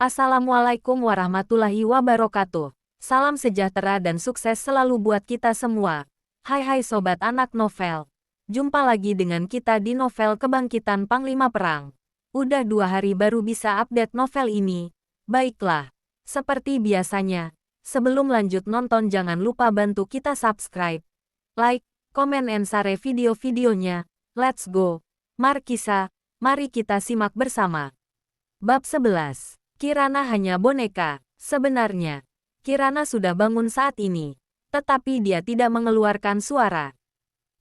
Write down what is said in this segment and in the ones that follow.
Assalamualaikum warahmatullahi wabarakatuh. Salam sejahtera dan sukses selalu buat kita semua. Hai sobat anak novel. Jumpa lagi dengan kita di novel Kebangkitan Panglima Perang. Udah 2 hari baru bisa update novel ini. Baiklah, seperti biasanya, sebelum lanjut nonton jangan lupa bantu kita subscribe, like, komen and share video-videonya. Let's go. Markisa, mari kita simak bersama. Bab 11. Kirana hanya boneka. Sebenarnya, Kirana sudah bangun saat ini, tetapi dia tidak mengeluarkan suara.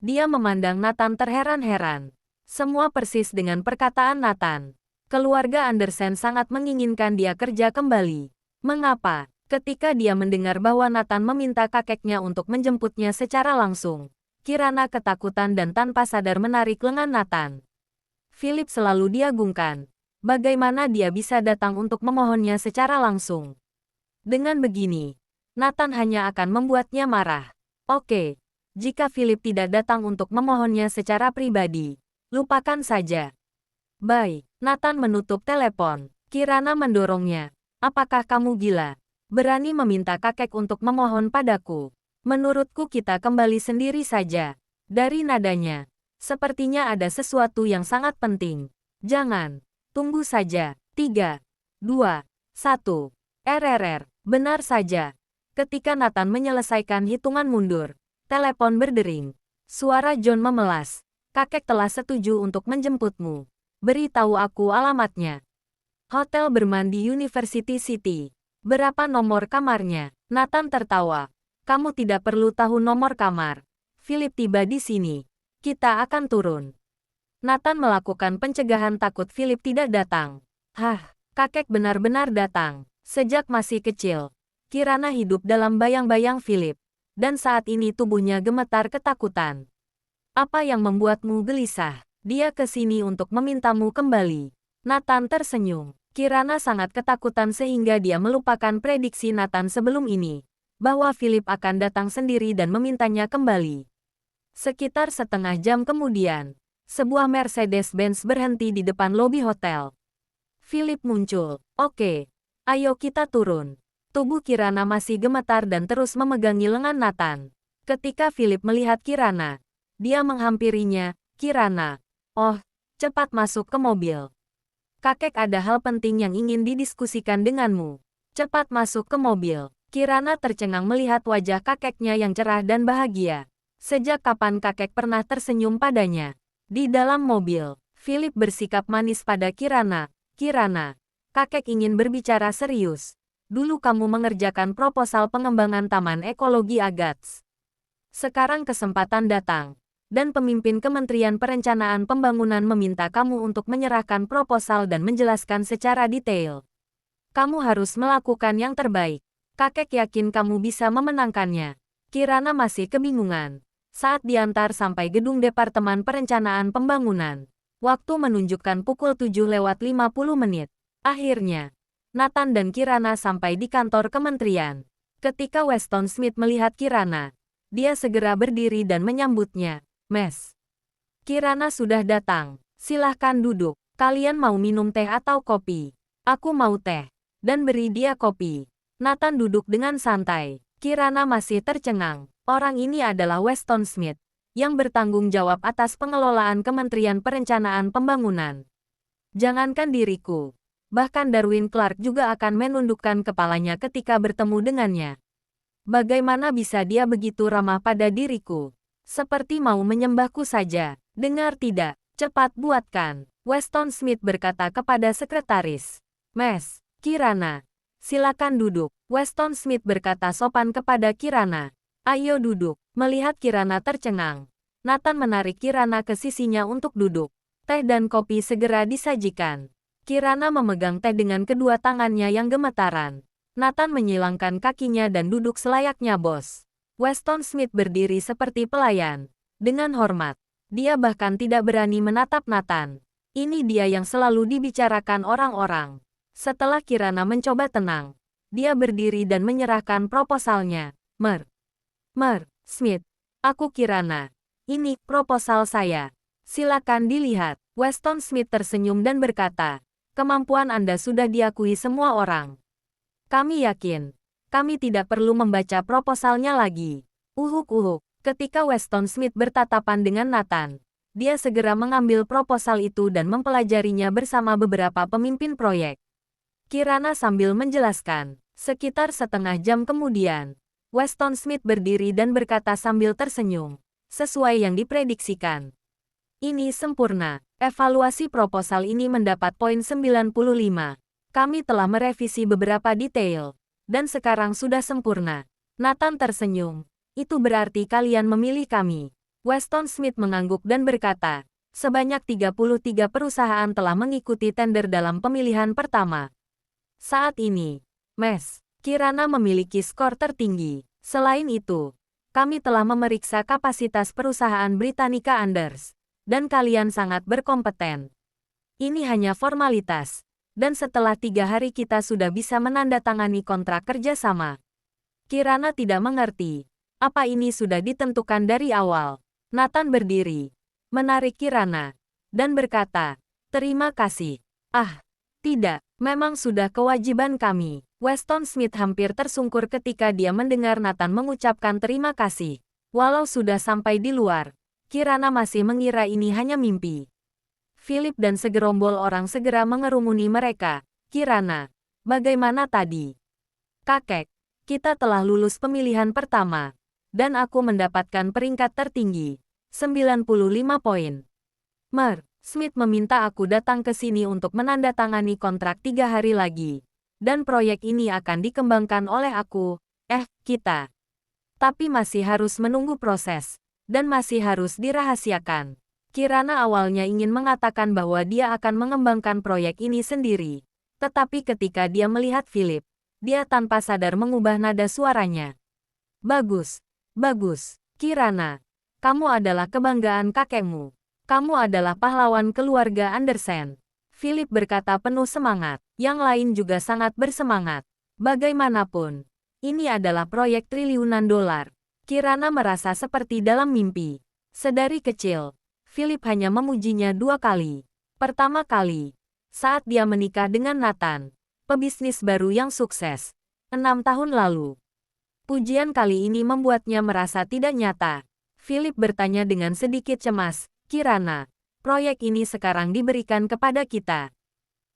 Dia memandang Nathan terheran-heran. Semua persis dengan perkataan Nathan. Keluarga Andersen sangat menginginkan dia kerja kembali. Mengapa? Ketika dia mendengar bahwa Nathan meminta kakeknya untuk menjemputnya secara langsung, Kirana ketakutan dan tanpa sadar menarik lengan Nathan. Philip selalu diagungkan. Bagaimana dia bisa datang untuk memohonnya secara langsung? Dengan begini, Nathan hanya akan membuatnya marah. Oke, jika Philip tidak datang untuk memohonnya secara pribadi, lupakan saja. Bye. Nathan menutup telepon. Kirana mendorongnya. Apakah kamu gila? Berani meminta kakek untuk memohon padaku? Menurutku kita kembali sendiri saja. Dari nadanya, sepertinya ada sesuatu yang sangat penting. Jangan. Tunggu saja. 3, 2, 1. RRR. Benar saja. Ketika Nathan menyelesaikan hitungan mundur, telepon berdering. Suara John memelas. Kakek telah setuju untuk menjemputmu. Beritahu aku alamatnya. Hotel bermandi University City. Berapa nomor kamarnya? Nathan tertawa. Kamu tidak perlu tahu nomor kamar. Philip tiba di sini. Kita akan turun. Nathan melakukan pencegahan takut Philip tidak datang. Kakek benar-benar datang. Sejak masih kecil, Kirana hidup dalam bayang-bayang Philip. Dan saat ini tubuhnya gemetar ketakutan. Apa yang membuatmu gelisah? Dia ke sini untuk memintamu kembali. Nathan tersenyum. Kirana sangat ketakutan sehingga dia melupakan prediksi Nathan sebelum ini, bahwa Philip akan datang sendiri dan memintanya kembali. Sekitar setengah jam kemudian, sebuah Mercedes-Benz berhenti di depan lobi hotel. Philip muncul. Oke, ayo kita turun. Tubuh Kirana masih gemetar dan terus memegangi lengan Nathan. Ketika Philip melihat Kirana, dia menghampirinya. Kirana, oh, cepat masuk ke mobil. Kakek ada hal penting yang ingin didiskusikan denganmu. Cepat masuk ke mobil. Kirana tercengang melihat wajah kakeknya yang cerah dan bahagia. Sejak kapan kakek pernah tersenyum padanya? Di dalam mobil, Philip bersikap manis pada Kirana. Kirana, kakek ingin berbicara serius. Dulu kamu mengerjakan proposal pengembangan Taman Ekologi Agats. Sekarang kesempatan datang, dan pemimpin Kementerian Perencanaan Pembangunan meminta kamu untuk menyerahkan proposal dan menjelaskan secara detail. Kamu harus melakukan yang terbaik. Kakek yakin kamu bisa memenangkannya. Kirana masih kebingungan. Saat diantar sampai gedung Departemen Perencanaan Pembangunan, waktu menunjukkan pukul 7:50. Akhirnya, Nathan dan Kirana sampai di kantor kementerian. Ketika Weston Smith melihat Kirana, dia segera berdiri dan menyambutnya. Mes, Kirana sudah datang. Silahkan duduk. Kalian mau minum teh atau kopi? Aku mau teh. Dan beri dia kopi. Nathan duduk dengan santai. Kirana masih tercengang. Orang ini adalah Weston Smith, yang bertanggung jawab atas pengelolaan Kementerian Perencanaan Pembangunan. Jangankan diriku, bahkan Darwin Clark juga akan menundukkan kepalanya ketika bertemu dengannya. Bagaimana bisa dia begitu ramah pada diriku? Seperti mau menyembahku saja. Dengar tidak? Cepat buatkan. Weston Smith berkata kepada sekretaris. Mes, Kirana, silakan duduk. Weston Smith berkata sopan kepada Kirana. Ayo duduk. Melihat Kirana tercengang, Nathan menarik Kirana ke sisinya untuk duduk. Teh dan kopi segera disajikan. Kirana memegang teh dengan kedua tangannya yang gemetaran. Nathan menyilangkan kakinya dan duduk selayaknya bos. Weston Smith berdiri seperti pelayan. Dengan hormat, dia bahkan tidak berani menatap Nathan. Ini dia yang selalu dibicarakan orang-orang. Setelah Kirana mencoba tenang, dia berdiri dan menyerahkan proposalnya. Smith, aku Kirana. Ini proposal saya. Silakan dilihat. Weston Smith tersenyum dan berkata, Kemampuan Anda sudah diakui semua orang. Kami yakin. Kami tidak perlu membaca proposalnya lagi. Uhuk-uhuk. Ketika Weston Smith bertatapan dengan Nathan, dia segera mengambil proposal itu dan mempelajarinya bersama beberapa pemimpin proyek. Kirana sambil menjelaskan. Sekitar setengah jam kemudian, Weston Smith berdiri dan berkata sambil tersenyum. Sesuai yang diprediksikan. Ini sempurna. Evaluasi proposal ini mendapat poin 95. Kami telah merevisi beberapa detail. Dan sekarang sudah sempurna. Nathan tersenyum. Itu berarti kalian memilih kami. Weston Smith mengangguk dan berkata, sebanyak 33 perusahaan telah mengikuti tender dalam pemilihan pertama. Saat ini, Mes, Kirana memiliki skor tertinggi. Selain itu, kami telah memeriksa kapasitas perusahaan Britannica Anders. Dan kalian sangat berkompeten. Ini hanya formalitas. Dan setelah 3 hari kita sudah bisa menandatangani kontrak kerjasama. Kirana tidak mengerti. Apa ini sudah ditentukan dari awal? Nathan berdiri, menarik Kirana, dan berkata, terima kasih. Ah, tidak, memang sudah kewajiban kami. Weston Smith hampir tersungkur ketika dia mendengar Nathan mengucapkan terima kasih. Walau sudah sampai di luar, Kirana masih mengira ini hanya mimpi. Philip dan segerombol orang segera mengerumuni mereka. Kirana, bagaimana tadi? Kakek, kita telah lulus pemilihan pertama. Dan aku mendapatkan peringkat tertinggi. 95 poin. Smith meminta aku datang ke sini untuk menandatangani kontrak 3 hari lagi. Dan proyek ini akan dikembangkan oleh aku, kita. Tapi masih harus menunggu proses. Dan masih harus dirahasiakan. Kirana awalnya ingin mengatakan bahwa dia akan mengembangkan proyek ini sendiri. Tetapi ketika dia melihat Philip, dia tanpa sadar mengubah nada suaranya. Bagus, bagus, Kirana. Kamu adalah kebanggaan kakekmu. Kamu adalah pahlawan keluarga Andersen. Philip berkata penuh semangat. Yang lain juga sangat bersemangat. Bagaimanapun, ini adalah proyek triliunan dolar. Kirana merasa seperti dalam mimpi. Sedari kecil, Philip hanya memujinya 2 kali. Pertama kali, saat dia menikah dengan Nathan, pebisnis baru yang sukses, 6 tahun lalu. Pujian kali ini membuatnya merasa tidak nyata. Philip bertanya dengan sedikit cemas, Kirana, proyek ini sekarang diberikan kepada kita.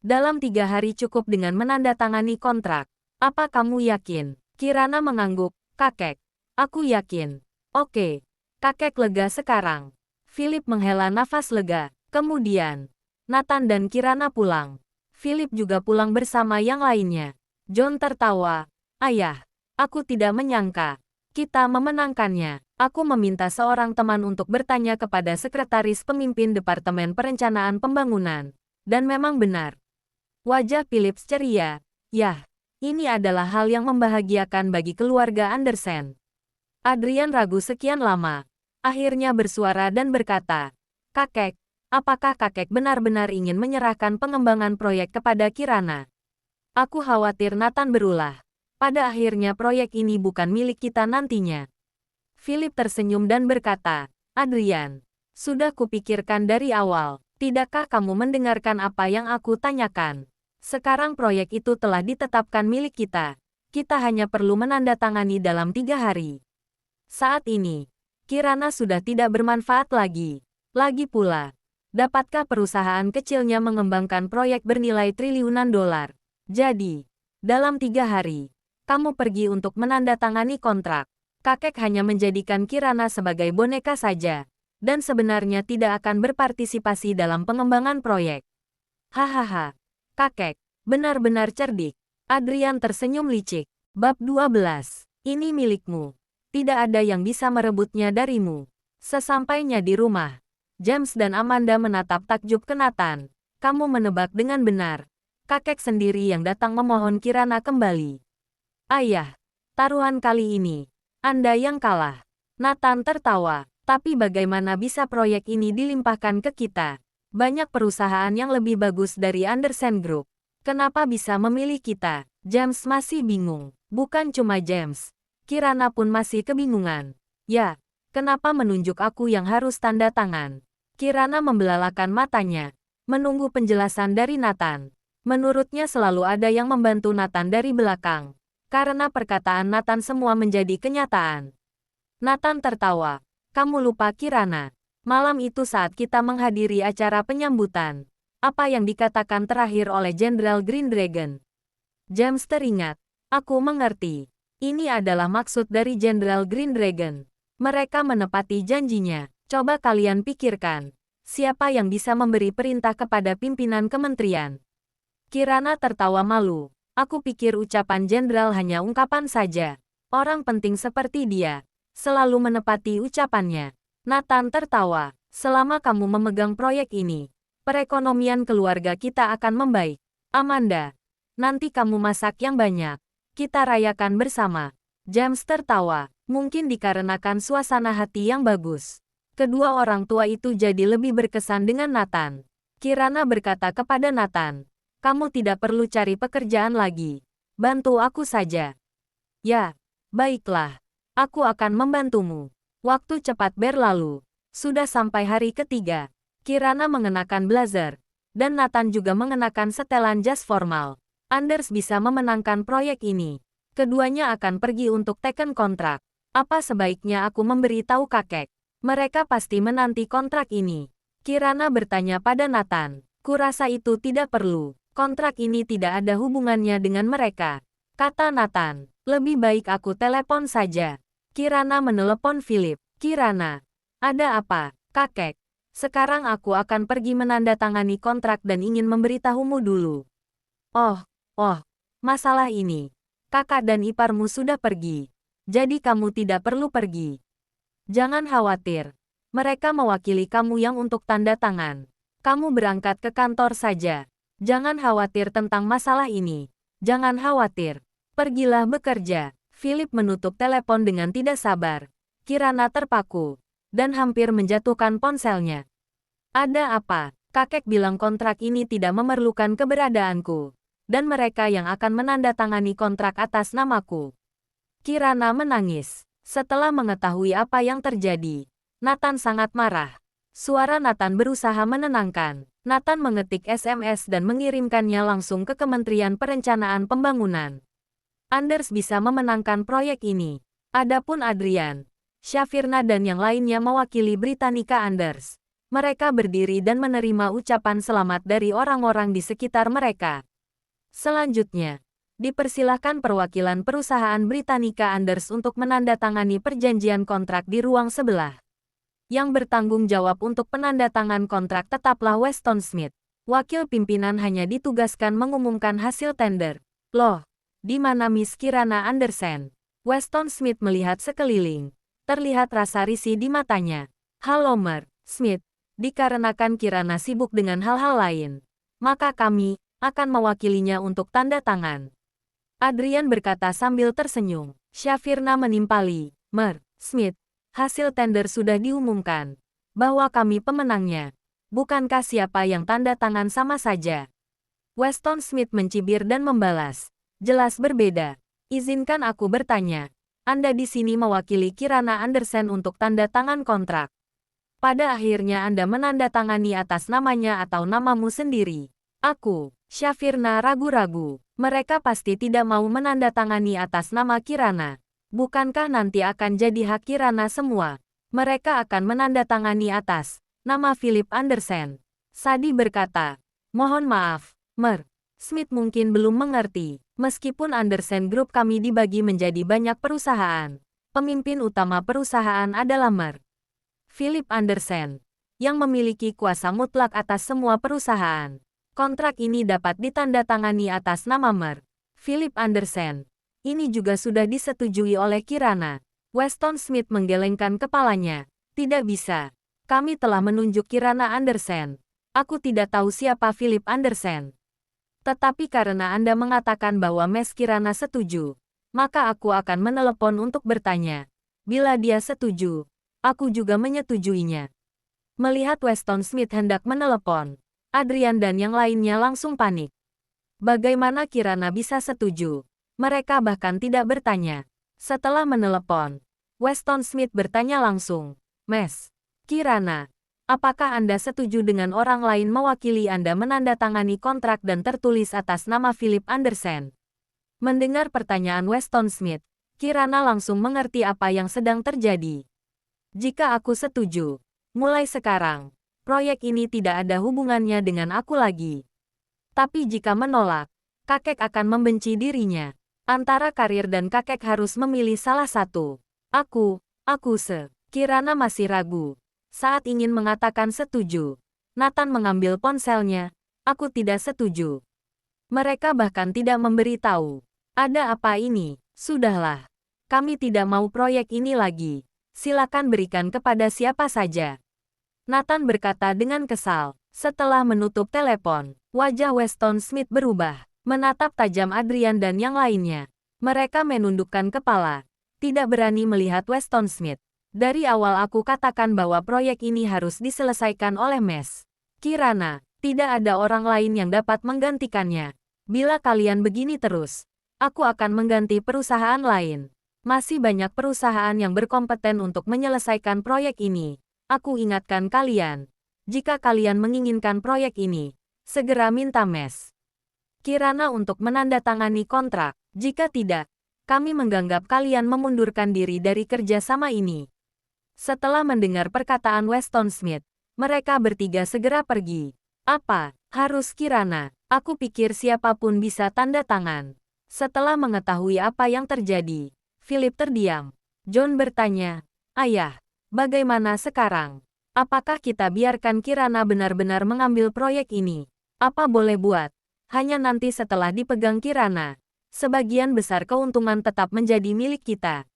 Dalam 3 hari cukup dengan menandatangani kontrak. Apa kamu yakin? Kirana mengangguk, kakek. Aku yakin. Oke. Kakek lega sekarang. Philip menghela nafas lega. Kemudian, Nathan dan Kirana pulang. Philip juga pulang bersama yang lainnya. John tertawa. Ayah, aku tidak menyangka. Kita memenangkannya. Aku meminta seorang teman untuk bertanya kepada sekretaris pemimpin Departemen Perencanaan Pembangunan. Dan memang benar. Wajah Philip ceria. Yah, ini adalah hal yang membahagiakan bagi keluarga Andersen. Adrian ragu sekian lama. Akhirnya bersuara dan berkata, kakek, apakah kakek benar-benar ingin menyerahkan pengembangan proyek kepada Kirana? Aku khawatir Nathan berulah. Pada akhirnya proyek ini bukan milik kita nantinya. Philip tersenyum dan berkata, Adrian, sudah kupikirkan dari awal. Tidakkah kamu mendengarkan apa yang aku tanyakan? Sekarang proyek itu telah ditetapkan milik kita. Kita hanya perlu menandatangani dalam 3 hari. Saat ini, Kirana sudah tidak bermanfaat lagi. Lagi pula, dapatkah perusahaan kecilnya mengembangkan proyek bernilai triliunan dolar? Jadi, dalam 3 hari, kamu pergi untuk menandatangani kontrak. Kakek hanya menjadikan Kirana sebagai boneka saja, dan sebenarnya tidak akan berpartisipasi dalam pengembangan proyek. Hahaha, kakek, benar-benar cerdik. Adrian tersenyum licik. Bab 12. Ini milikmu. Tidak ada yang bisa merebutnya darimu. Sesampainya di rumah, James dan Amanda menatap takjub ke Nathan. Kamu menebak dengan benar. Kakek sendiri yang datang memohon Kirana kembali. Ayah, taruhan kali ini, Anda yang kalah. Nathan tertawa. Tapi bagaimana bisa proyek ini dilimpahkan ke kita? Banyak perusahaan yang lebih bagus dari Andersen Group. Kenapa bisa memilih kita? James masih bingung. Bukan cuma James. Kirana pun masih kebingungan. Ya, kenapa menunjuk aku yang harus tanda tangan? Kirana membelalakan matanya, menunggu penjelasan dari Nathan. Menurutnya selalu ada yang membantu Nathan dari belakang. Karena perkataan Nathan semua menjadi kenyataan. Nathan tertawa. Kamu lupa Kirana. Malam itu saat kita menghadiri acara penyambutan. Apa yang dikatakan terakhir oleh Jenderal Green Dragon? James teringat. Aku mengerti. Ini adalah maksud dari Jenderal Green Dragon. Mereka menepati janjinya. Coba kalian pikirkan. Siapa yang bisa memberi perintah kepada pimpinan kementerian? Kirana tertawa malu. Aku pikir ucapan jenderal hanya ungkapan saja. Orang penting seperti dia selalu menepati ucapannya. Nathan tertawa. Selama kamu memegang proyek ini, perekonomian keluarga kita akan membaik. Amanda, nanti kamu masak yang banyak. Kita rayakan bersama. James tertawa. Mungkin dikarenakan suasana hati yang bagus. Kedua orang tua itu jadi lebih berkesan dengan Nathan. Kirana berkata kepada Nathan, kamu tidak perlu cari pekerjaan lagi. Bantu aku saja. Ya, baiklah. Aku akan membantumu. Waktu cepat berlalu. Sudah sampai hari ketiga. Kirana mengenakan blazer. Dan Nathan juga mengenakan setelan jas formal. Anders bisa memenangkan proyek ini. Keduanya akan pergi untuk teken kontrak. Apa sebaiknya aku memberitahu kakek? Mereka pasti menanti kontrak ini. Kirana bertanya pada Nathan. Kurasa itu tidak perlu. Kontrak ini tidak ada hubungannya dengan mereka. Kata Nathan. Lebih baik aku telepon saja. Kirana menelepon Philip. Kirana. Ada apa, kakek? Sekarang aku akan pergi menandatangani kontrak dan ingin memberitahumu dulu. Oh, masalah ini. Kakak dan iparmu sudah pergi. Jadi kamu tidak perlu pergi. Jangan khawatir. Mereka mewakili kamu yang untuk tanda tangan. Kamu berangkat ke kantor saja. Jangan khawatir tentang masalah ini. Jangan khawatir. Pergilah bekerja. Philip menutup telepon dengan tidak sabar. Kirana terpaku. Dan hampir menjatuhkan ponselnya. Ada apa? Kakek bilang kontrak ini tidak memerlukan keberadaanku. Dan mereka yang akan menandatangani kontrak atas namaku. Kirana menangis. Setelah mengetahui apa yang terjadi, Nathan sangat marah. Suara Nathan berusaha menenangkan. Nathan mengetik SMS dan mengirimkannya langsung ke Kementerian Perencanaan Pembangunan. Anders bisa memenangkan proyek ini. Adapun Adrian, Shafirna dan yang lainnya mewakili Britannica Anders. Mereka berdiri dan menerima ucapan selamat dari orang-orang di sekitar mereka. Selanjutnya, dipersilahkan perwakilan perusahaan Britannica Anders untuk menandatangani perjanjian kontrak di ruang sebelah. Yang bertanggung jawab untuk penandatangan kontrak tetaplah Weston Smith. Wakil pimpinan hanya ditugaskan mengumumkan hasil tender. Loh, di mana Miss Kirana Andersen? Weston Smith melihat sekeliling. Terlihat rasa risih di matanya. Halo Mer, Smith. Dikarenakan Kirana sibuk dengan hal-hal lain, maka kami akan mewakilinya untuk tanda tangan. Adrian berkata sambil tersenyum. Shafirna menimpali. Mer, Smith. Hasil tender sudah diumumkan. Bahwa kami pemenangnya. Bukankah siapa yang tanda tangan sama saja? Weston Smith mencibir dan membalas. Jelas berbeda. Izinkan aku bertanya. Anda di sini mewakili Kirana Andersen untuk tanda tangan kontrak. Pada akhirnya Anda menandatangani atas namanya atau namamu sendiri. Aku, Shafirna ragu-ragu. Mereka pasti tidak mau menandatangani atas nama Kirana. Bukankah nanti akan jadi hak Kirana semua? Mereka akan menandatangani atas nama Philip Andersen. Sadi berkata, mohon maaf, Mer. Smith mungkin belum mengerti. Meskipun Andersen Group kami dibagi menjadi banyak perusahaan, pemimpin utama perusahaan adalah Mer. Philip Andersen, yang memiliki kuasa mutlak atas semua perusahaan. Kontrak ini dapat ditandatangani atas nama Mer. Philip Andersen. Ini juga sudah disetujui oleh Kirana. Weston Smith menggelengkan kepalanya. Tidak bisa. Kami telah menunjuk Kirana Andersen. Aku tidak tahu siapa Philip Andersen. Tetapi karena Anda mengatakan bahwa Miss Kirana setuju, maka aku akan menelepon untuk bertanya. Bila dia setuju, aku juga menyetujuinya. Melihat Weston Smith hendak menelepon, Adrian dan yang lainnya langsung panik. Bagaimana Kirana bisa setuju? Mereka bahkan tidak bertanya. Setelah menelepon, Weston Smith bertanya langsung, Miss Kirana, Apakah Anda setuju dengan orang lain mewakili Anda menandatangani kontrak dan tertulis atas nama Philip Anderson? Mendengar pertanyaan Weston Smith, Kirana langsung mengerti apa yang sedang terjadi. Jika aku setuju, mulai sekarang, proyek ini tidak ada hubungannya dengan aku lagi. Tapi jika menolak, kakek akan membenci dirinya. Antara karir dan kakek harus memilih salah satu. Kirana masih ragu. Saat ingin mengatakan setuju, Nathan mengambil ponselnya. Aku tidak setuju. Mereka bahkan tidak memberi tahu. Ada apa ini? Sudahlah. Kami tidak mau proyek ini lagi. Silakan berikan kepada siapa saja. Nathan berkata dengan kesal. Setelah menutup telepon, wajah Weston Smith berubah. Menatap tajam Adrian dan yang lainnya. Mereka menundukkan kepala. Tidak berani melihat Weston Smith. Dari awal aku katakan bahwa proyek ini harus diselesaikan oleh Mes. Kirana, tidak ada orang lain yang dapat menggantikannya. Bila kalian begini terus, aku akan mengganti perusahaan lain. Masih banyak perusahaan yang berkompeten untuk menyelesaikan proyek ini. Aku ingatkan kalian, jika kalian menginginkan proyek ini, segera minta Mes. Kirana untuk menandatangani kontrak. Jika tidak, kami menganggap kalian memundurkan diri dari kerjasama ini. Setelah mendengar perkataan Weston Smith, mereka bertiga segera pergi. Apa? Harus Kirana? Aku pikir siapapun bisa tanda tangan. Setelah mengetahui apa yang terjadi, Philip terdiam. John bertanya, Ayah, bagaimana sekarang? Apakah kita biarkan Kirana benar-benar mengambil proyek ini? Apa boleh buat? Hanya nanti setelah dipegang Kirana, sebagian besar keuntungan tetap menjadi milik kita.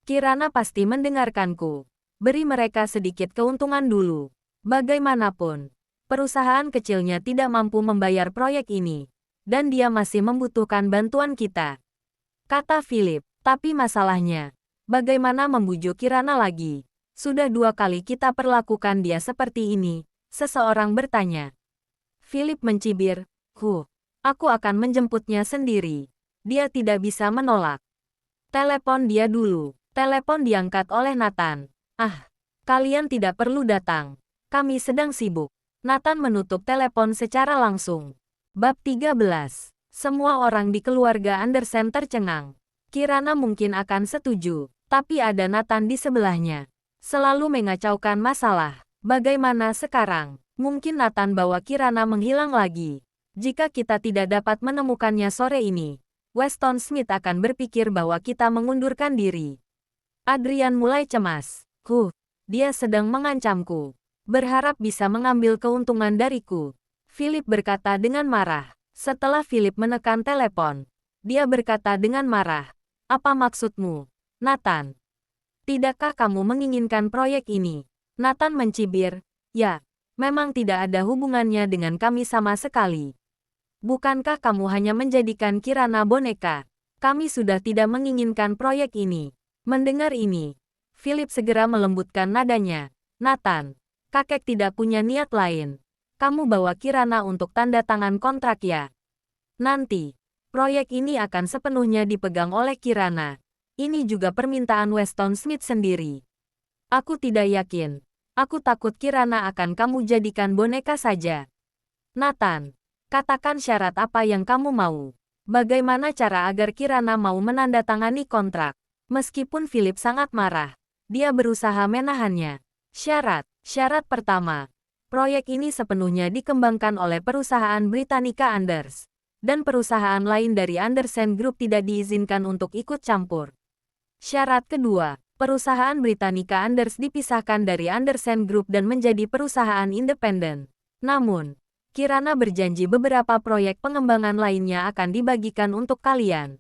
Kirana pasti mendengarkanku. Beri mereka sedikit keuntungan dulu. Bagaimanapun, perusahaan kecilnya tidak mampu membayar proyek ini, dan dia masih membutuhkan bantuan kita. Kata Philip, tapi masalahnya, bagaimana membujuk Kirana lagi? Sudah 2 kali kita perlakukan dia seperti ini, seseorang bertanya. Philip mencibir, aku akan menjemputnya sendiri. Dia tidak bisa menolak. Telepon dia dulu. Telepon diangkat oleh Nathan. Kalian tidak perlu datang. Kami sedang sibuk. Nathan menutup telepon secara langsung. Bab 13. Semua orang di keluarga Anderson tercengang. Kirana mungkin akan setuju, tapi ada Nathan di sebelahnya. Selalu mengacaukan masalah. Bagaimana sekarang? Mungkin Nathan bawa Kirana menghilang lagi. Jika kita tidak dapat menemukannya sore ini, Weston Smith akan berpikir bahwa kita mengundurkan diri. Adrian mulai cemas. Dia sedang mengancamku. Berharap bisa mengambil keuntungan dariku. Philip berkata dengan marah. Setelah Philip menekan telepon, dia berkata dengan marah. Apa maksudmu, Nathan? Tidakkah kamu menginginkan proyek ini? Nathan mencibir. Ya, memang tidak ada hubungannya dengan kami sama sekali. Bukankah kamu hanya menjadikan Kirana boneka? Kami sudah tidak menginginkan proyek ini. Mendengar ini, Philip segera melembutkan nadanya. Nathan, kakek tidak punya niat lain. Kamu bawa Kirana untuk tanda tangan kontrak ya? Nanti, proyek ini akan sepenuhnya dipegang oleh Kirana. Ini juga permintaan Weston Smith sendiri. Aku tidak yakin. Aku takut Kirana akan kamu jadikan boneka saja. Nathan, katakan syarat apa yang kamu mau. Bagaimana cara agar Kirana mau menandatangani kontrak? Meskipun Philip sangat marah, dia berusaha menahannya. Syarat pertama, proyek ini sepenuhnya dikembangkan oleh perusahaan Britannica Anders, dan perusahaan lain dari Anderson Group tidak diizinkan untuk ikut campur. Syarat kedua, perusahaan Britannica Anders dipisahkan dari Anderson Group dan menjadi perusahaan independen. Namun, Kirana berjanji beberapa proyek pengembangan lainnya akan dibagikan untuk kalian.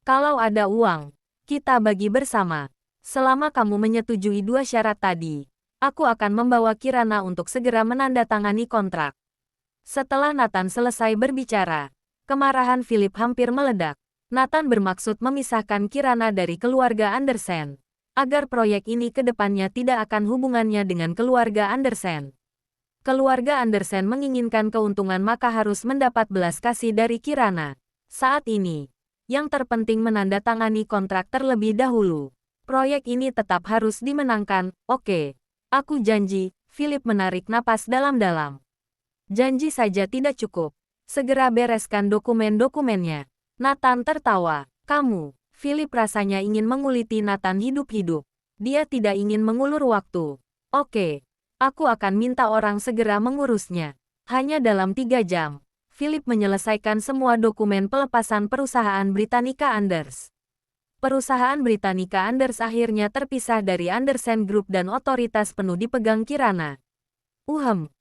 Kalau ada uang, kita bagi bersama. Selama kamu menyetujui 2 syarat tadi, aku akan membawa Kirana untuk segera menandatangani kontrak. Setelah Nathan selesai berbicara, kemarahan Philip hampir meledak. Nathan bermaksud memisahkan Kirana dari keluarga Anderson, agar proyek ini ke depannya tidak akan hubungannya dengan keluarga Anderson. Keluarga Anderson menginginkan keuntungan maka harus mendapat belas kasih dari Kirana. Saat ini, yang terpenting menandatangani kontrak terlebih dahulu. Proyek ini tetap harus dimenangkan, oke. Aku janji, Philip menarik napas dalam-dalam. Janji saja tidak cukup. Segera bereskan dokumen-dokumennya. Nathan tertawa. Kamu, Philip rasanya ingin menguliti Nathan hidup-hidup. Dia tidak ingin mengulur waktu. Oke, aku akan minta orang segera mengurusnya. Hanya dalam 3 jam, Philip menyelesaikan semua dokumen pelepasan perusahaan Britannica Anders. Perusahaan Britannica Anders akhirnya terpisah dari Andersen Group dan otoritas penuh dipegang Kirana.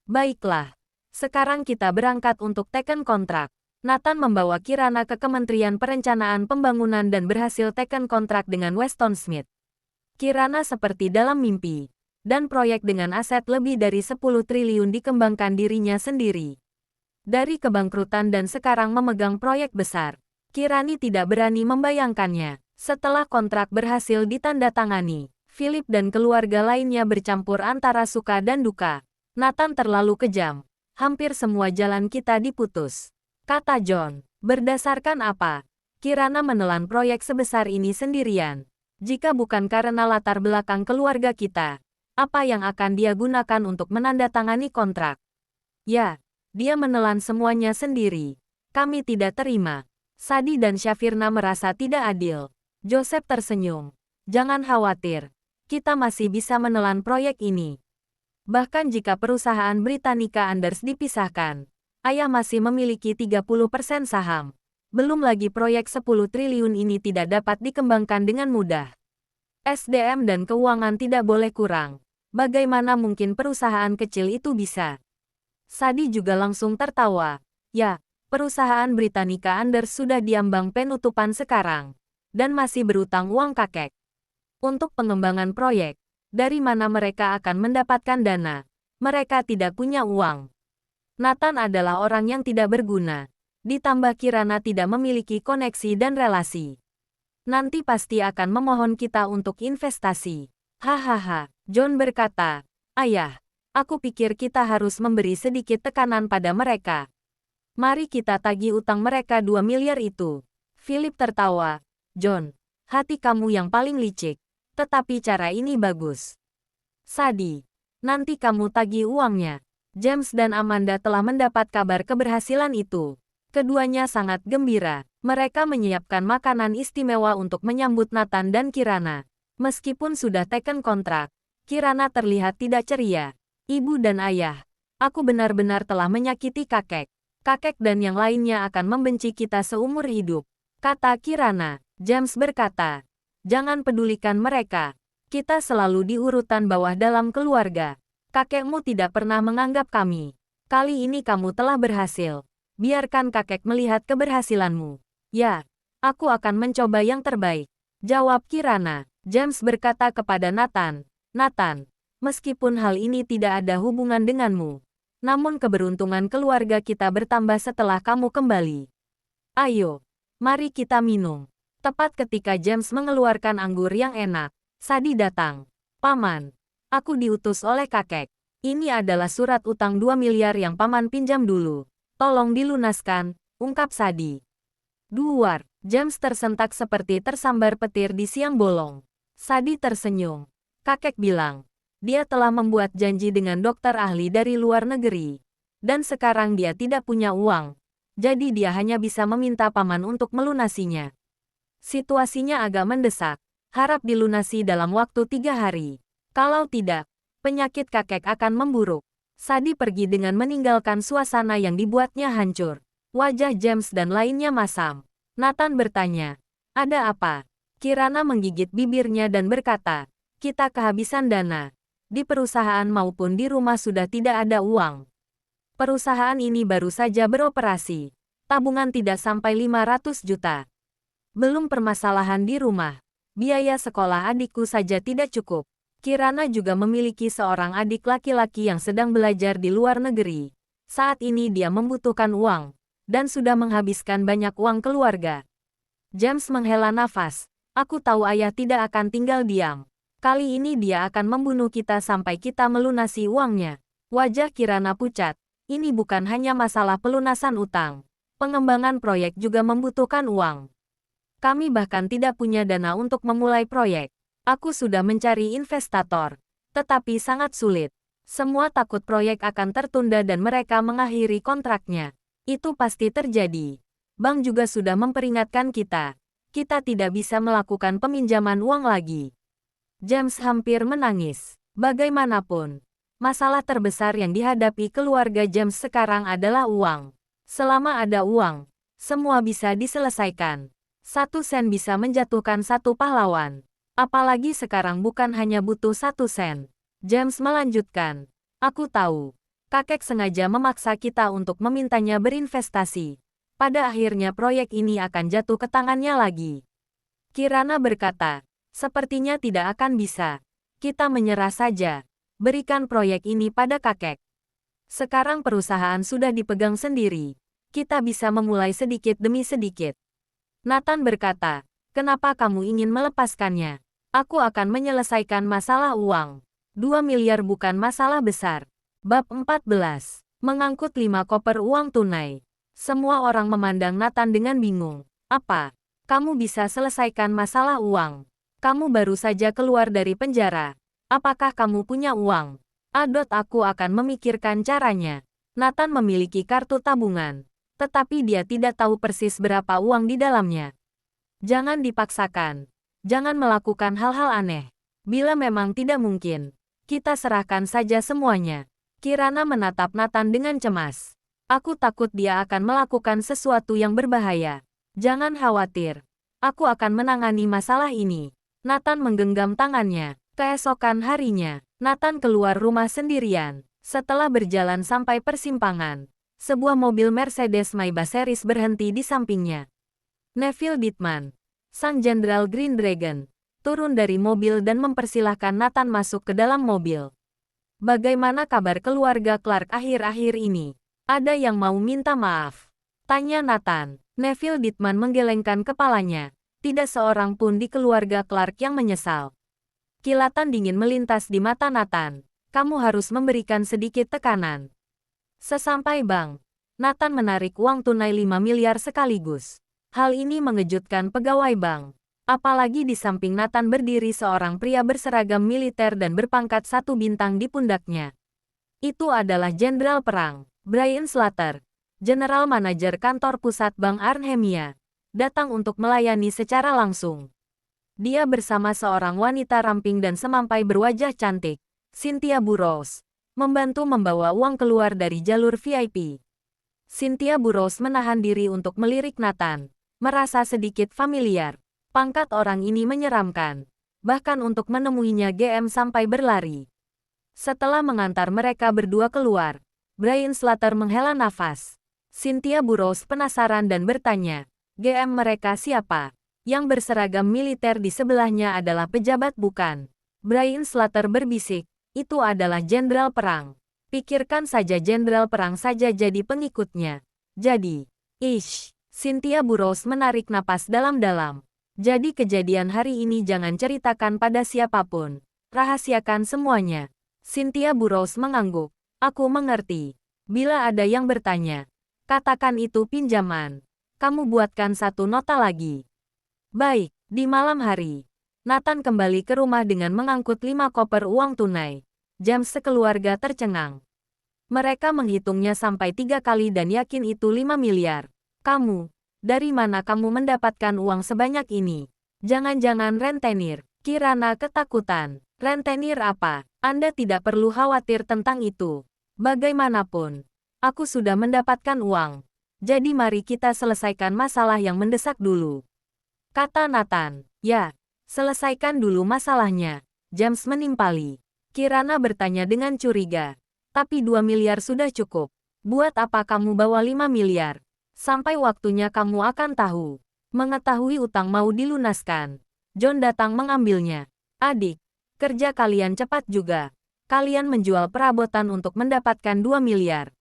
Baiklah. Sekarang kita berangkat untuk teken kontrak. Nathan membawa Kirana ke Kementerian Perencanaan Pembangunan dan berhasil teken kontrak dengan Weston Smith. Kirana seperti dalam mimpi. Dan proyek dengan aset lebih dari 10 triliun dikembangkan dirinya sendiri. Dari kebangkrutan dan sekarang memegang proyek besar. Kirani tidak berani membayangkannya. Setelah kontrak berhasil ditandatangani, Philip dan keluarga lainnya bercampur antara suka dan duka. Nathan terlalu kejam. Hampir semua jalan kita diputus. Kata John. Berdasarkan apa? Kirana menelan proyek sebesar ini sendirian. Jika bukan karena latar belakang keluarga kita, apa yang akan dia gunakan untuk menandatangani kontrak? Ya, dia menelan semuanya sendiri. Kami tidak terima. Sadie dan Shafirna merasa tidak adil. Joseph tersenyum. Jangan khawatir. Kita masih bisa menelan proyek ini. Bahkan jika perusahaan Britannica Anders dipisahkan, ayah masih memiliki 30% saham. Belum lagi proyek 10 triliun ini tidak dapat dikembangkan dengan mudah. SDM dan keuangan tidak boleh kurang. Bagaimana mungkin perusahaan kecil itu bisa? Sadie juga langsung tertawa. Ya, perusahaan Britannica Anders sudah diambang penutupan sekarang. Dan masih berutang uang kakek. Untuk pengembangan proyek, dari mana mereka akan mendapatkan dana? Mereka tidak punya uang. Nathan adalah orang yang tidak berguna. Ditambah Kirana tidak memiliki koneksi dan relasi. Nanti pasti akan memohon kita untuk investasi. Hahaha, John berkata. Ayah, aku pikir kita harus memberi sedikit tekanan pada mereka. Mari kita tagih utang mereka 2 miliar itu. Philip tertawa. John, hati kamu yang paling licik. Tetapi cara ini bagus. Sadie, nanti kamu tagih uangnya. James dan Amanda telah mendapat kabar keberhasilan itu. Keduanya sangat gembira. Mereka menyiapkan makanan istimewa untuk menyambut Nathan dan Kirana. Meskipun sudah teken kontrak, Kirana terlihat tidak ceria. Ibu dan ayah, aku benar-benar telah menyakiti kakek. Kakek dan yang lainnya akan membenci kita seumur hidup. Kata Kirana. James berkata, jangan pedulikan mereka. Kita selalu di urutan bawah dalam keluarga. Kakekmu tidak pernah menganggap kami. Kali ini kamu telah berhasil. Biarkan kakek melihat keberhasilanmu. Ya, aku akan mencoba yang terbaik. Jawab Kirana. James berkata kepada Nathan. Nathan, meskipun hal ini tidak ada hubungan denganmu, namun keberuntungan keluarga kita bertambah setelah kamu kembali. Ayo, mari kita minum. Tepat ketika James mengeluarkan anggur yang enak, Sadie datang. Paman, aku diutus oleh kakek. Ini adalah surat utang 2 miliar yang paman pinjam dulu. Tolong dilunaskan, ungkap Sadie. Duar, James tersentak seperti tersambar petir di siang bolong. Sadie tersenyum. Kakek bilang, dia telah membuat janji dengan dokter ahli dari luar negeri. Dan sekarang dia tidak punya uang. Jadi dia hanya bisa meminta paman untuk melunasinya. Situasinya agak mendesak. Harap dilunasi dalam waktu 3 hari. Kalau tidak, penyakit kakek akan memburuk. Sadie pergi dengan meninggalkan suasana yang dibuatnya hancur. Wajah James dan lainnya masam. Nathan bertanya, ada apa? Kirana menggigit bibirnya dan berkata, kita kehabisan dana. Di perusahaan maupun di rumah sudah tidak ada uang. Perusahaan ini baru saja beroperasi. Tabungan tidak sampai 500 juta. Belum permasalahan di rumah. Biaya sekolah adikku saja tidak cukup. Kirana juga memiliki seorang adik laki-laki yang sedang belajar di luar negeri. Saat ini dia membutuhkan uang, dan sudah menghabiskan banyak uang keluarga. James menghela nafas. Aku tahu ayah tidak akan tinggal diam. Kali ini dia akan membunuh kita sampai kita melunasi uangnya. Wajah Kirana pucat. Ini bukan hanya masalah pelunasan utang. Pengembangan proyek juga membutuhkan uang. Kami bahkan tidak punya dana untuk memulai proyek. Aku sudah mencari investator, tetapi sangat sulit. Semua takut proyek akan tertunda dan mereka mengakhiri kontraknya. Itu pasti terjadi. Bank juga sudah memperingatkan kita. Kita tidak bisa melakukan peminjaman uang lagi. James hampir menangis. Bagaimanapun, masalah terbesar yang dihadapi keluarga James sekarang adalah uang. Selama ada uang, semua bisa diselesaikan. 1 sen bisa menjatuhkan 1 pahlawan. Apalagi sekarang bukan hanya butuh 1 sen. James melanjutkan, aku tahu, kakek sengaja memaksa kita untuk memintanya berinvestasi. Pada akhirnya proyek ini akan jatuh ke tangannya lagi. Kirana berkata, sepertinya tidak akan bisa. Kita menyerah saja. Berikan proyek ini pada kakek. Sekarang perusahaan sudah dipegang sendiri. Kita bisa memulai sedikit demi sedikit. Nathan berkata, kenapa kamu ingin melepaskannya? Aku akan menyelesaikan masalah uang. 2 miliar bukan masalah besar. Bab 14. Mengangkut 5 koper uang tunai. Semua orang memandang Nathan dengan bingung. Apa? Kamu bisa selesaikan masalah uang? Kamu baru saja keluar dari penjara. Apakah kamu punya uang? Aku akan memikirkan caranya. Nathan memiliki kartu tabungan. Tetapi dia tidak tahu persis berapa uang di dalamnya. Jangan dipaksakan. Jangan melakukan hal-hal aneh. Bila memang tidak mungkin, kita serahkan saja semuanya. Kirana menatap Nathan dengan cemas. Aku takut dia akan melakukan sesuatu yang berbahaya. Jangan khawatir. Aku akan menangani masalah ini. Nathan menggenggam tangannya. Keesokan harinya, Nathan keluar rumah sendirian. Setelah berjalan sampai persimpangan, sebuah mobil Mercedes Maybach series berhenti di sampingnya. Neville Dittman, sang Jenderal Green Dragon, turun dari mobil dan mempersilahkan Nathan masuk ke dalam mobil. Bagaimana kabar keluarga Clark akhir-akhir ini? Ada yang mau minta maaf? Tanya Nathan. Neville Dittman menggelengkan kepalanya. Tidak seorang pun di keluarga Clark yang menyesal. Kilatan dingin melintas di mata Nathan. Kamu harus memberikan sedikit tekanan. Sesampai bank, Nathan menarik uang tunai 5 miliar sekaligus. Hal ini mengejutkan pegawai bank. Apalagi di samping Nathan berdiri seorang pria berseragam militer dan berpangkat 1 bintang di pundaknya. Itu adalah Jenderal Perang, Brian Slater, General Manager kantor pusat Bank Arnhemia, datang untuk melayani secara langsung. Dia bersama seorang wanita ramping dan semampai berwajah cantik, Cynthia Burrows, membantu membawa uang keluar dari jalur VIP. Cynthia Burrows menahan diri untuk melirik Nathan, merasa sedikit familiar. Pangkat orang ini menyeramkan. Bahkan untuk menemuinya GM sampai berlari. Setelah mengantar mereka berdua keluar, Brian Slater menghela nafas. Cynthia Burrows penasaran dan bertanya, GM mereka siapa? Yang berseragam militer di sebelahnya adalah pejabat bukan? Brian Slater berbisik, itu adalah Jenderal Perang. Pikirkan saja Jenderal Perang saja jadi pengikutnya. Jadi, Cynthia Burrows menarik napas dalam-dalam. Jadi kejadian hari ini jangan ceritakan pada siapapun. Rahasiakan semuanya. Cynthia Burrows mengangguk. Aku mengerti. Bila ada yang bertanya, katakan itu pinjaman. Kamu buatkan 1 nota lagi. Baik, di malam hari, Nathan kembali ke rumah dengan mengangkut 5 koper uang tunai. James sekeluarga tercengang. Mereka menghitungnya sampai 3 kali dan yakin itu 5 miliar. Kamu, dari mana kamu mendapatkan uang sebanyak ini? Jangan-jangan rentenir. Kirana ketakutan. Rentenir apa? Anda tidak perlu khawatir tentang itu. Bagaimanapun, aku sudah mendapatkan uang. Jadi mari kita selesaikan masalah yang mendesak dulu. Kata Nathan. Ya, selesaikan dulu masalahnya. James menimpali. Kirana bertanya dengan curiga. Tapi 2 miliar sudah cukup. Buat apa kamu bawa 5 miliar? Sampai waktunya kamu akan tahu. Mengetahui utang mau dilunaskan. John datang mengambilnya. Adik, kerja kalian cepat juga. Kalian menjual perabotan untuk mendapatkan 2 miliar.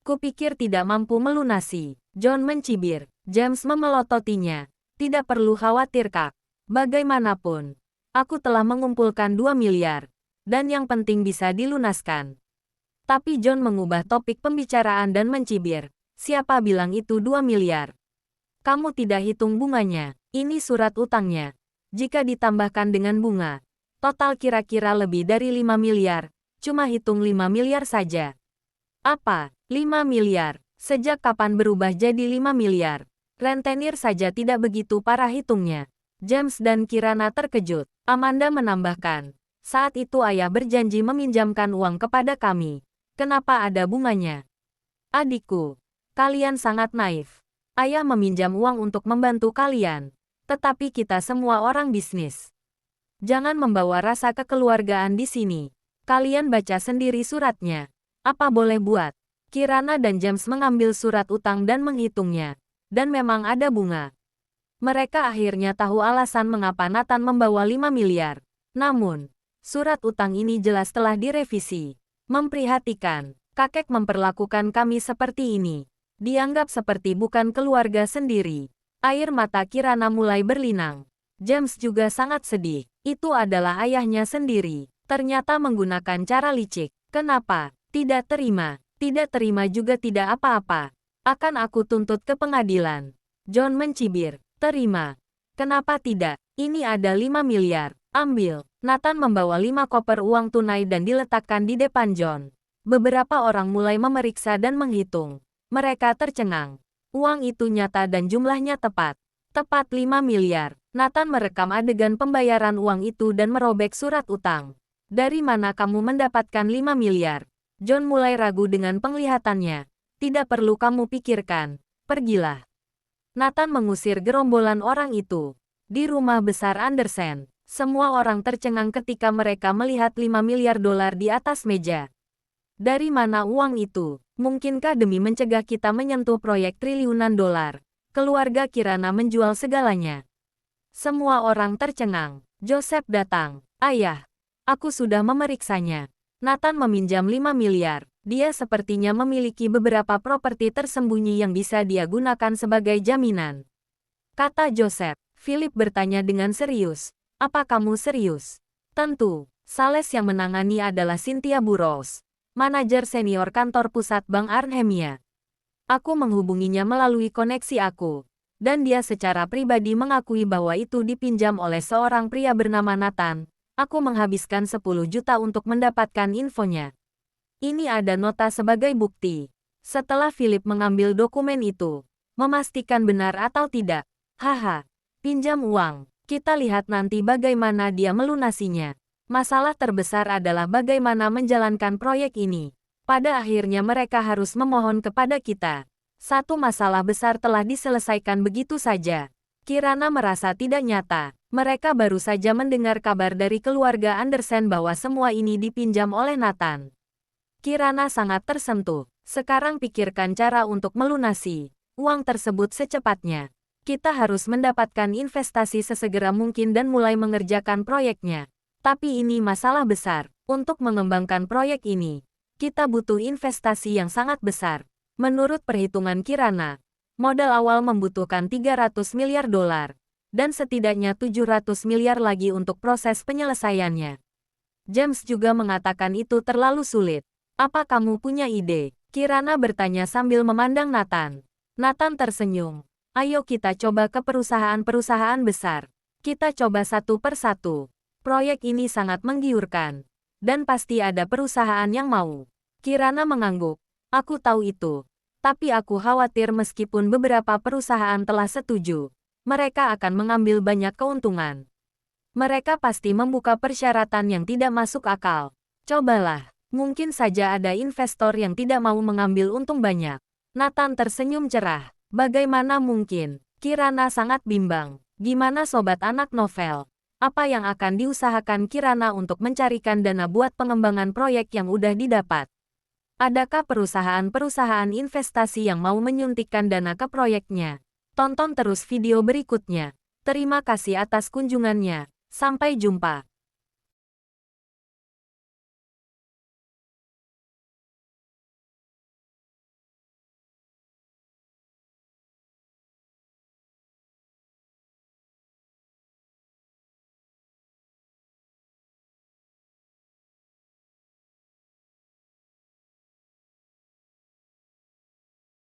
Kupikir tidak mampu melunasi. John mencibir. James memelototinya. Tidak perlu khawatir kak. Bagaimanapun, aku telah mengumpulkan 2 miliar. Dan yang penting bisa dilunaskan. Tapi John mengubah topik pembicaraan dan mencibir. Siapa bilang itu 2 miliar? Kamu tidak hitung bunganya. Ini surat utangnya. Jika ditambahkan dengan bunga, total kira-kira lebih dari 5 miliar. Cuma hitung 5 miliar saja. Apa? 5 miliar? Sejak kapan berubah jadi 5 miliar? Rentenir saja tidak begitu parah hitungnya. James dan Kirana terkejut. Amanda menambahkan, saat itu ayah berjanji meminjamkan uang kepada kami. Kenapa ada bunganya? Adikku, kalian sangat naif. Ayah meminjam uang untuk membantu kalian. Tetapi kita semua orang bisnis. Jangan membawa rasa kekeluargaan di sini. Kalian baca sendiri suratnya. Apa boleh buat? Kirana dan James mengambil surat utang dan menghitungnya. Dan memang ada bunga. Mereka akhirnya tahu alasan mengapa Nathan membawa 5 miliar. Namun, surat utang ini jelas telah direvisi. Memprihatinkan, kakek memperlakukan kami seperti ini. Dianggap seperti bukan keluarga sendiri. Air mata Kirana mulai berlinang. James juga sangat sedih. Itu adalah ayahnya sendiri. Ternyata menggunakan cara licik. Kenapa? Tidak terima. Tidak terima juga tidak apa-apa. Akan aku tuntut ke pengadilan. John mencibir. Terima. Kenapa tidak? Ini ada 5 miliar. Ambil. Nathan membawa 5 koper uang tunai dan diletakkan di depan John. Beberapa orang mulai memeriksa dan menghitung. Mereka tercengang. Uang itu nyata dan jumlahnya tepat. Tepat 5 miliar. Nathan merekam adegan pembayaran uang itu dan merobek surat utang. Dari mana kamu mendapatkan 5 miliar? John mulai ragu dengan penglihatannya. Tidak perlu kamu pikirkan. Pergilah. Nathan mengusir gerombolan orang itu. Di rumah besar Andersen, semua orang tercengang ketika mereka melihat 5 miliar dolar di atas meja. Dari mana uang itu? Mungkinkah demi mencegah kita menyentuh proyek triliunan dolar, keluarga Kirana menjual segalanya? Semua orang tercengang. Joseph datang. Ayah, aku sudah memeriksanya. Nathan meminjam 5 miliar. Dia sepertinya memiliki beberapa properti tersembunyi yang bisa dia gunakan sebagai jaminan. Kata Joseph. Philip bertanya dengan serius. Apa kamu serius? Tentu. Sales yang menangani adalah Cynthia Burrows, manajer senior kantor pusat Bank Arnhemia. Aku menghubunginya melalui koneksi aku. Dan dia secara pribadi mengakui bahwa itu dipinjam oleh seorang pria bernama Nathan. Aku menghabiskan 10 juta untuk mendapatkan infonya. Ini ada nota sebagai bukti. Setelah Philip mengambil dokumen itu, memastikan benar atau tidak. Haha, pinjam uang. Kita lihat nanti bagaimana dia melunasinya. Masalah terbesar adalah bagaimana menjalankan proyek ini. Pada akhirnya mereka harus memohon kepada kita. Satu masalah besar telah diselesaikan begitu saja. Kirana merasa tidak nyata. Mereka baru saja mendengar kabar dari keluarga Andersen bahwa semua ini dipinjam oleh Nathan. Kirana sangat tersentuh. Sekarang pikirkan cara untuk melunasi uang tersebut secepatnya. Kita harus mendapatkan investasi sesegera mungkin dan mulai mengerjakan proyeknya. Tapi ini masalah besar. Untuk mengembangkan proyek ini, kita butuh investasi yang sangat besar. Menurut perhitungan Kirana, modal awal membutuhkan 300 miliar dolar. Dan setidaknya 700 miliar lagi untuk proses penyelesaiannya. James juga mengatakan itu terlalu sulit. Apa kamu punya ide? Kirana bertanya sambil memandang Nathan. Nathan tersenyum. Ayo kita coba ke perusahaan-perusahaan besar. Kita coba satu per satu. Proyek ini sangat menggiurkan. Dan pasti ada perusahaan yang mau. Kirana mengangguk. Aku tahu itu. Tapi aku khawatir meskipun beberapa perusahaan telah setuju, mereka akan mengambil banyak keuntungan. Mereka pasti membuka persyaratan yang tidak masuk akal. Cobalah. Mungkin saja ada investor yang tidak mau mengambil untung banyak. Nathan tersenyum cerah. Bagaimana mungkin? Kirana sangat bimbang. Gimana sobat anak novel? Apa yang akan diusahakan Kirana untuk mencarikan dana buat pengembangan proyek yang udah didapat? Adakah perusahaan-perusahaan investasi yang mau menyuntikkan dana ke proyeknya? Tonton terus video berikutnya. Terima kasih atas kunjungannya. Sampai jumpa.